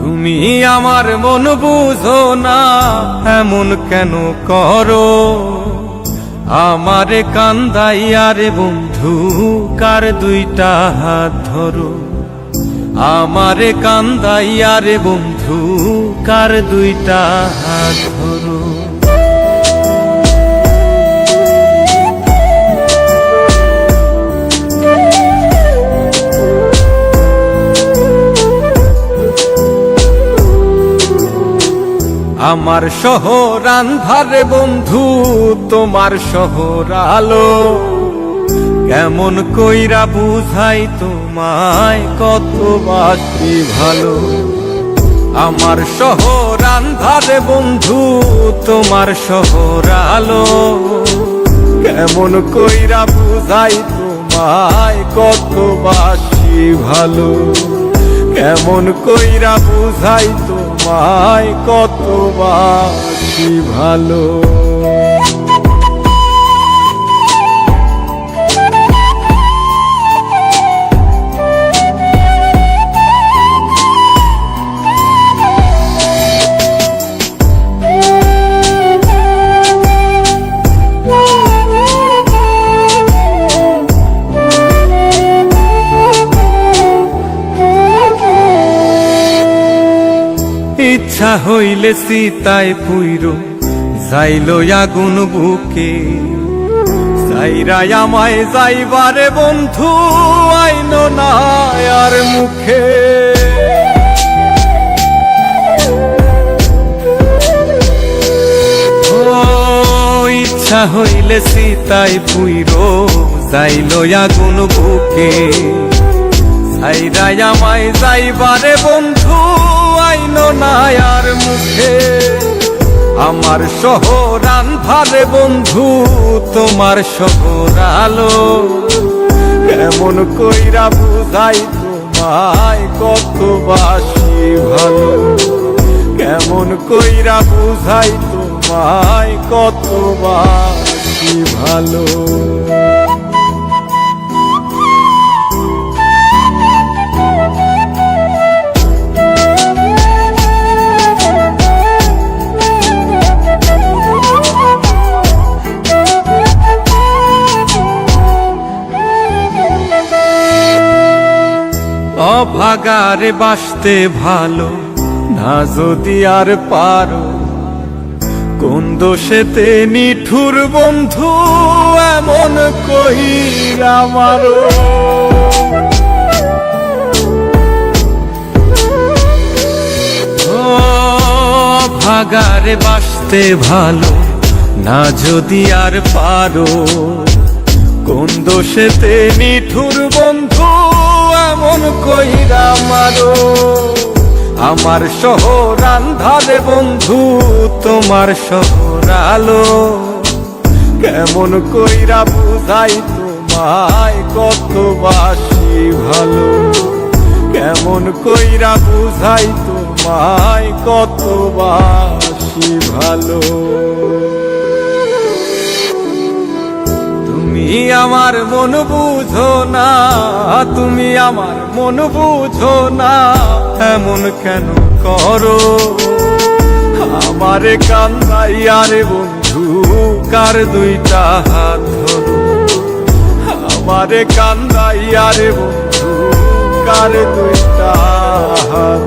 তুমি আমার মন বুঝো না, এমন কেন করো? আমারে কান্দাইয়া রে বন্ধু, কার দুইটা হাত ধরো। আমারে কান্দাইয়া রে বন্ধু, কার দুইটা হাত ধরো। আমার শহর আন্ধারে বন্ধু, তোমার শহর আলো। কেমন কইরা বুঝাই তোমায়, কত বাসি ভালো। আমার শহর আন্ধারে বন্ধু, তোমার শহর আলো। কেমন কইরা বুঝাই তোমায়, কত বাসি ভালো। কেমন কইরা বুঝাই তোমায়, কত বাসি ভালো। ইচ্ছা হইলে সীতায় পুইরো যাইলো আগুন বুকে। যাইরাই আমায় যাইবারে বন্ধু, আইন না আর মুখে। ও ইচ্ছা হইলে সীতায় পুইরো যাইলো আগুন বুকে। যাইরাই আমায় যাইবারে বন্ধু, আইন না আর মুখে। আমার শহর আন্ধারে বন্ধু, তোমার শহর আলো। কেমন কইরা বুঝাই তোমায়, কত বাসি ভালো। কেমন কইরা বুঝাই তোমায়, কত বাসি ভালো। অভাগারে বাসতে ভালো না যদি আর পারো। কোন দোষেতে নিঠুর বন্ধু, এমন কইরা মারো। অভাগারে বাসতে ভালো না যদি আর পারো। কোন দোষেতে নিঠুর বন্ধু, এমন কইরা মারো। আমার শহর আন্ধারে বন্ধু, তোমার শহর আলো। কেমন কইরা বুঝাই তোমায়, কত বাসি ভালো। কেমন কইরা বুঝাই তোমায়, কত বাসি ভালো। তুমি আমার মন বুঝো না, তুমি আমার মন বুঝো না, এমন কেন করো? আমারে কান্দাইয়া রে বন্ধু, কার দুইটা হাত ধরো। আমারে কান্দাইয়া রে বন্ধু, কার দুইটা হাত